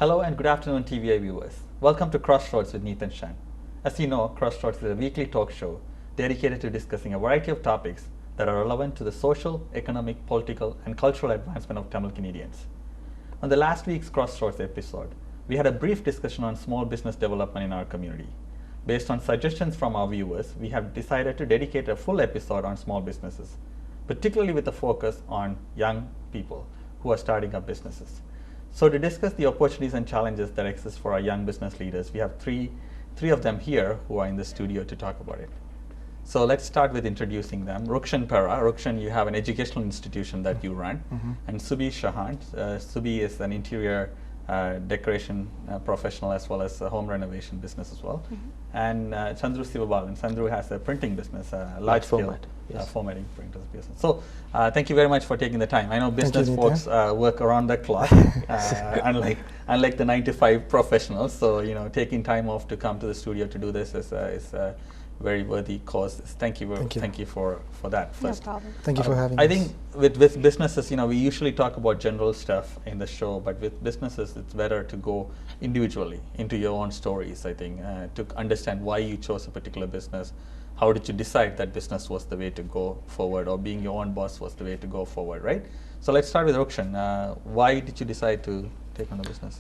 Hello and good afternoon, TVI viewers. Welcome to CrossRoads with Neethan Shan. As you know, CrossRoads is a weekly talk show dedicated to discussing a variety of topics that are relevant to the social, economic, political, and cultural advancement of Tamil Canadians. On the last week's CrossRoads episode, we had a brief discussion on small business development in our community. Based on suggestions from our viewers, we have decided to dedicate a full episode on small businesses, particularly with a focus on young people who are starting up businesses. So to discuss the opportunities and challenges that exist for our young business leaders, we have three of them here who are in the studio to talk about it. So let's start with introducing them. Rukshan Pera. Rukshan, you have an educational institution that you run. And Subi Shahan. Subi is an interior decoration professional as well as a home renovation business as well. And Chandru Sivabalan. Chandru has a printing business, large scale formatting printers business. So thank you very much for taking the time. I know business folks work around the clock, unlike the 9 to 5 professionals. So taking time off to come to the studio to do this is a very worthy cause. Thank you for that first. No problem. Thank you for having us. I think with businesses, we usually talk about general stuff in the show, but with businesses, it's better to go individually into your own stories, I think, to understand why you chose a particular business. How did you decide that business was the way to go forward, or being your own boss was the way to go forward, right? So let's start with Rukshan. Why did you decide to take on the business?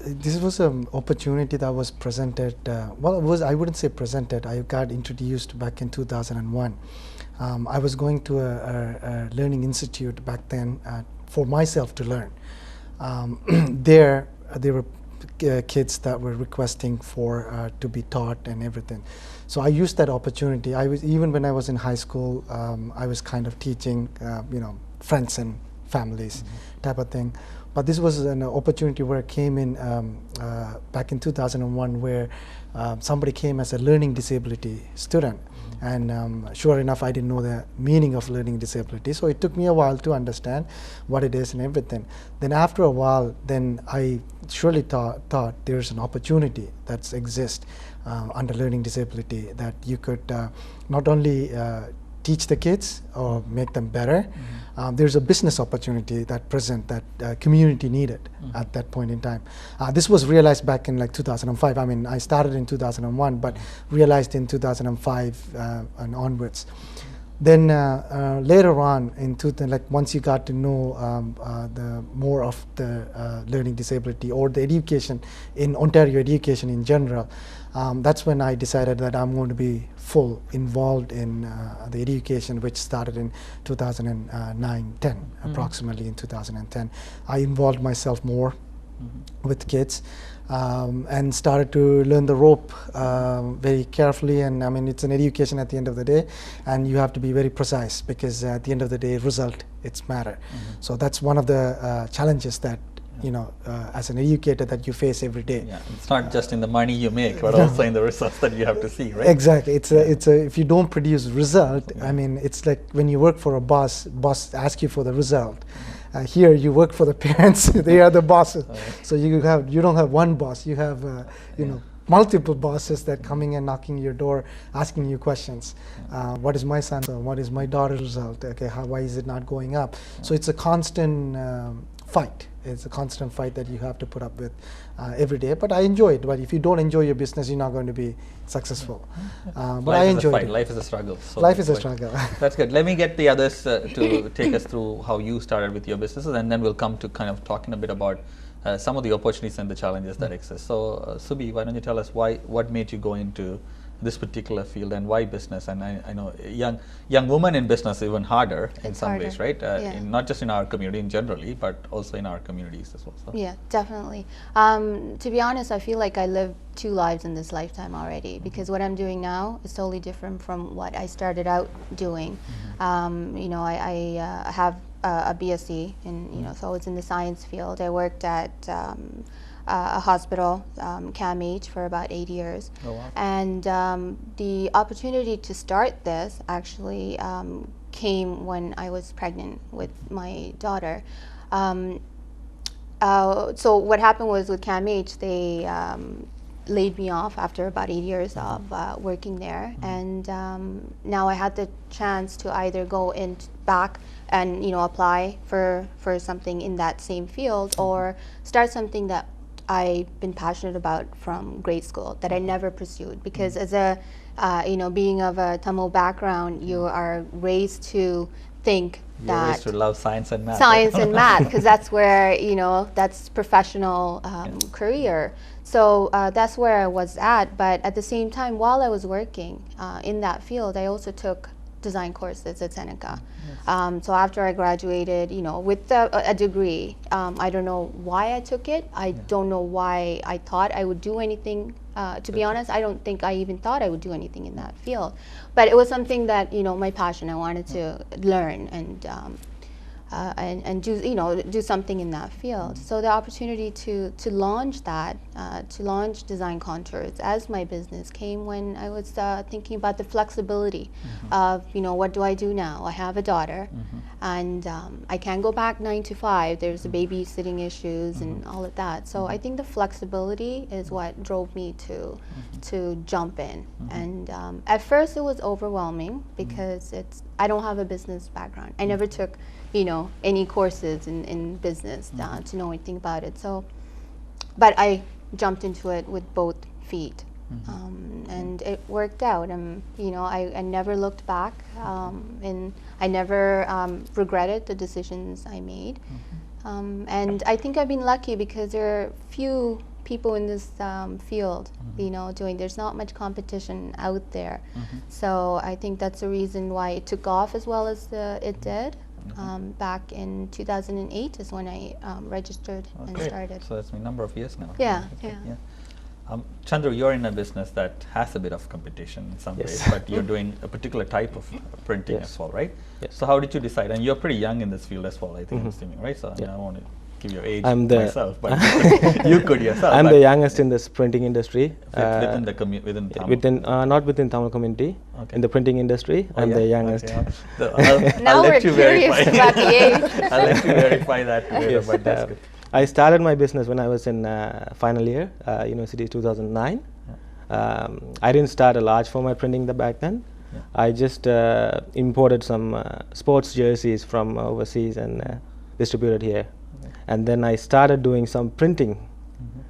This was an opportunity that was presented. I wouldn't say presented. I got introduced back in 2001. I was going to a learning institute back then for myself to learn. There were kids that were requesting for to be taught and everything. So I used that opportunity. Even when I was in high school, I was kind of teaching, friends and families type of thing. But this was an opportunity where I came in back in 2001, where somebody came as a learning disability student. And sure enough, I didn't know the meaning of learning disability. So it took me a while to understand what it is and everything. Then after a while, then I surely thought there's an opportunity that exists under learning disability, that you could not only teach the kids or make them better. There's a business opportunity that community needed at that point in time. This was realized back in 2005. I mean, I started in 2001, but realized in 2005 and onwards. Then later on, once you got to know the more of the learning disability or the education in Ontario, education in general, that's when I decided that I'm going to be full involved in the education, which started in 2009-10, approximately in 2010. I involved myself more with kids and started to learn the rope very carefully. And I mean, it's an education at the end of the day, and you have to be very precise, because at the end of the day, result, it's matter. So that's one of the challenges that as an educator that you face every day. Yeah, it's not just in the money you make, but also in the results that you have to see, right? Exactly. If you don't produce result, I mean, it's like when you work for a boss asks you for the result. Here you work for the parents; they are the bosses. So you don't have one boss. You have multiple bosses that coming and knocking your door, asking you questions. What is my son's? What is my daughter's result? Okay, why is it not going up? So it's a constant fight. It's a constant fight that you have to put up with every day. But I enjoy it. But if you don't enjoy your business, you're not going to be successful. But I enjoy it. Life is a struggle. So life is a struggle. That's good. Let me get the others to take us through how you started with your businesses, and then we'll come to kind of talking a bit about some of the opportunities and the challenges that exist. So Subi, why don't you tell us what made you go into this particular field, and why business? And I know young women in business even harder in some ways, right? Not just in our community in generally, but also in our communities as well. So. Yeah, definitely. To be honest, I feel like I lived 2 lives in this lifetime already, because what I'm doing now is totally different from what I started out doing. I have a BSc in, so it's in the science field. I worked at a hospital, CAMH, for about 8 years. Oh, wow. And the opportunity to start this actually came when I was pregnant with my daughter. So what happened was with CAMH, they laid me off after about 8 years of working there, and now I had the chance to either go back and apply for something in that same field, or start something that I've been passionate about from grade school that I never pursued, because as a being of a Tamil background, you are raised to think You're that raised to love science and math. science and math, because that's where that's professional career. So that's where I was at. But at the same time, while I was working in that field, I also took design courses at Seneca. So after I graduated, with a degree, I don't know why I took it. I don't know why I thought I would do anything. To be honest, I don't think I even thought I would do anything in that field. But it was something that, my passion, I wanted to learn and do something in that field. So the opportunity to launch that, to launch Design Contours as my business came when I was thinking about the flexibility of, what do I do now? I have a daughter, and I can't go back 9 to 5. There's the babysitting issues and all of that. So I think the flexibility is what drove me to jump in. And at first it was overwhelming because I don't have a business background. I never took any courses in business to know anything about it. So, but I jumped into it with both feet, and it worked out. I never looked back, and I never regretted the decisions I made. And I think I've been lucky because there are few people in this field, there's not much competition out there. So I think that's the reason why it took off as well as it did. Back in 2008 is when I registered and started. So that's a number of years now. Yeah, Okay, yeah. Chandru, you're in a business that has a bit of competition in some ways, but you're doing a particular type of printing as well, right? Yes. So how did you decide? And you're pretty young in this field as well, I think, I'm assuming, right? So I don't want to give your age myself, but you could yourself. I'm the youngest in this printing industry. Within the Tamil? Not within Tamil community. In the printing industry, I'm the youngest. Okay. Now we're curious about the age. I'll let you verify that later, but that's good. I started my business when I was in final year, university 2009. I didn't start a large format printing back then. I just imported some sports jerseys from overseas and distributed here. And then I started doing some printing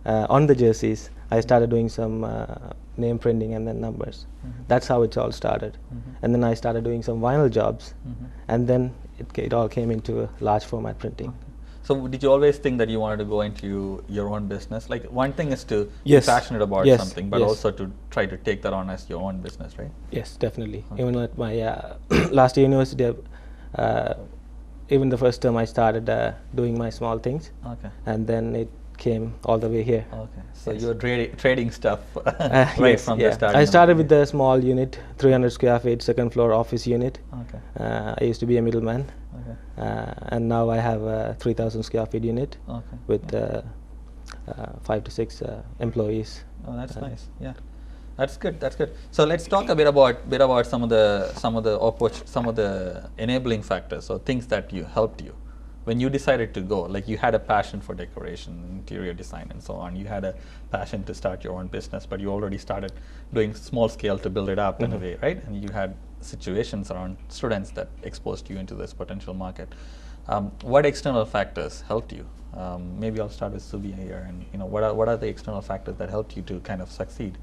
on the jerseys. I started doing some name printing and then numbers. That's how it all started. And then I started doing some vinyl jobs. And then it all came into large format printing. So did you always think that you wanted to go into your own business? Like, one thing is to be passionate about something, but also to try to take that on as your own business, right? Yes, definitely. Even at my last year university, even the first term I started doing my small things. And then it came all the way here. So you were trading stuff right from the start. I started with a small unit, 300 square feet, second floor office unit. I used to be a middleman. And now I have a 3,000 square feet unit with 5 to 6 employees. Oh, that's nice. Yeah, that's good. That's good. So let's talk a bit about some of the enabling factors, or things that helped you when you decided to go. Like, you had a passion for decoration, interior design, and so on. You had a passion to start your own business, but you already started doing small scale to build it up in a way, right? And you had situations around students that exposed you into this potential market. What external factors helped you? Maybe I'll start with Subhi here, and what are the external factors that helped you to kind of succeed?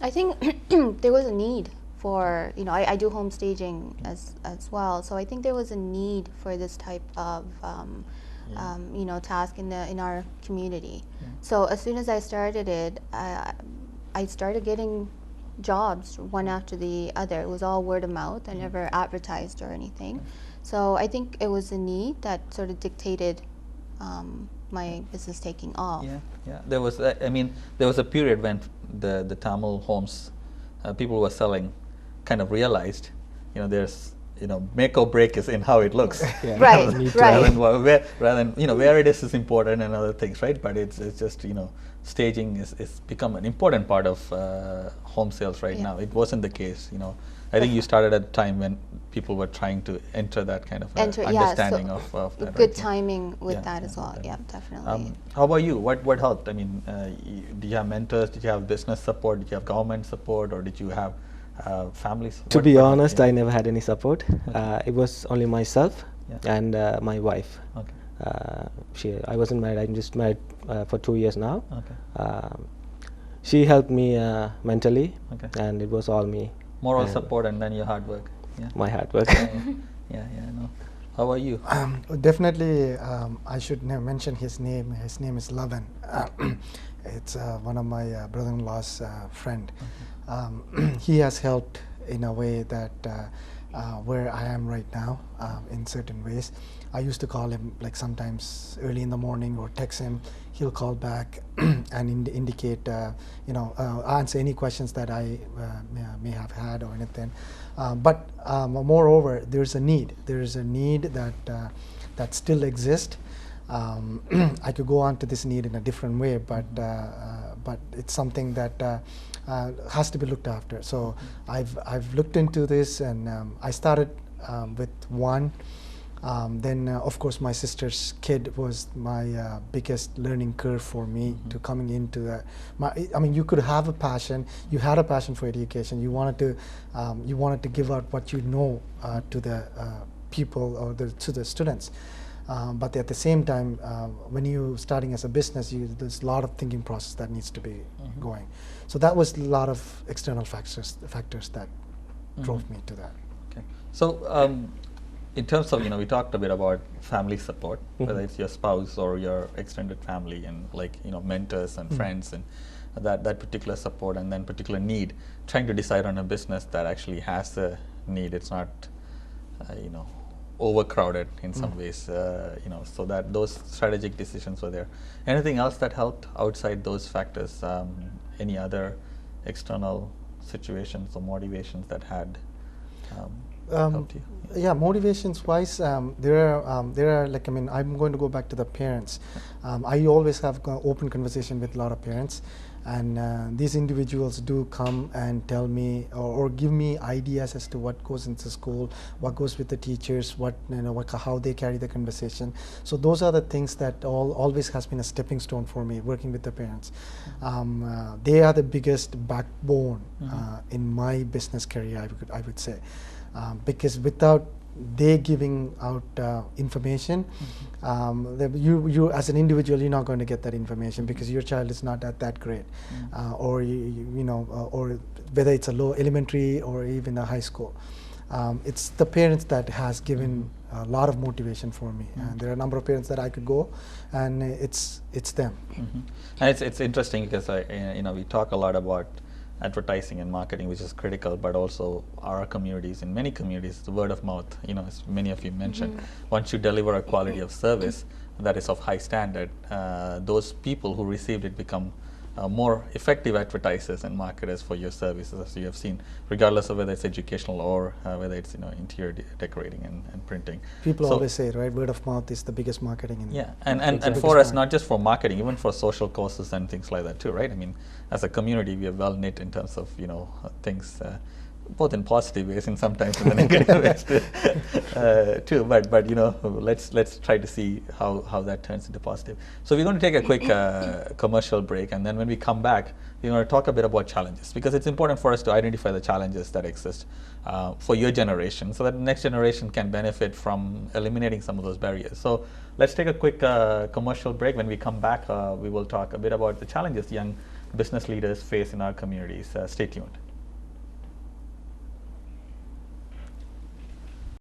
I think there was a need for, I do home staging as well, so I think there was a need for this type of task in our community. So as soon as I started it, I started getting jobs one after the other. It was all word of mouth. I never advertised or anything. So I think it was a need that sort of dictated my business taking off. Yeah. There was, there was a period when the Tamil homes people who were selling kind of realized, there's, make or break is in how it looks. Right. Rather than where it is important and other things, right? But it's just, staging is become an important part of home sales right now. It wasn't the case, I think you started at a time when people were trying to enter that kind of understanding so of that. Good timing with that as well. Yeah, definitely. How about you? What helped? I mean, did you have mentors? Did you have business support? Did you have government support? Or did you have family support? To be honest, I never had any support. It was only myself and my wife. I wasn't married. I'm just married for 2 years now. Okay. She helped me mentally, Okay. and it was all me. Moral And support and then your hard work. Yeah. my hard work. Yeah, I know. How are you? Definitely, I should mention his name. His name is Lavan. It's one of my brother-in-law's friend. He has helped in a way that where I am right now in certain ways. I used to call him like sometimes early in the morning or text him. He'll call back and indicate, answer any questions that I may have had or anything. But moreover, there's a need. There is a need that still exists. I could go on to this need in a different way, but it's something that has to be looked after. So I've looked into this, and I started with one. Then of course my sister's kid was my biggest learning curve for me to coming into that. I mean, you could have a passion. You had a passion for education. You wanted to give out what you know to the people or to the students. But at the same time, when you're starting as a business, there's a lot of thinking process that needs to be going. So that was a lot of external factors that drove me to that. Okay. So in terms of, we talked a bit about family support, whether it's your spouse or your extended family, and mentors and friends, and that particular support, and then particular need, trying to decide on a business that actually has a need. It's not, overcrowded in some ways, so that those strategic decisions were there. Anything else that helped outside those factors? Any other external situations or motivations that had helped you? Yeah, motivations wise, there are like, I mean, I'm going to go back to the parents. I always have open conversation with a lot of parents, and these individuals do come and tell me or give me ideas as to what goes into school, what goes with the teachers, how they carry the conversation. So those are the things that always has been a stepping stone for me, working with the parents. They are the biggest backbone in my business career, I would say. Because without they giving out information, you as an individual, you're not going to get that information because your child is not at that grade, or or whether it's a low elementary or even a high school. It's the parents that has given a lot of motivation for me, and there are a number of parents that I could go, and it's them. And it's interesting because we talk a lot about advertising and marketing, which is critical, but also our communities, in many communities, the word of mouth, as many of you mentioned, once you deliver a quality of service that is of high standard, those people who received it become more effective advertisers and marketers for your services, as you have seen, regardless of whether it's educational or whether it's interior decorating and printing. People always say, right, word of mouth is the biggest marketing. And for us, not just for marketing, even for social causes and things like that too, right? I mean, as a community, we are well knit in terms of things, both in positive ways and sometimes in the negative ways too. But let's try to see how that turns into positive. So we're going to take a quick commercial break, and then when we come back, we're going to talk a bit about challenges, because it's important for us to identify the challenges that exist for your generation, so that the next generation can benefit from eliminating some of those barriers. So let's take a quick commercial break. When we come back, we will talk a bit about the challenges young business leaders face in our communities. Stay tuned.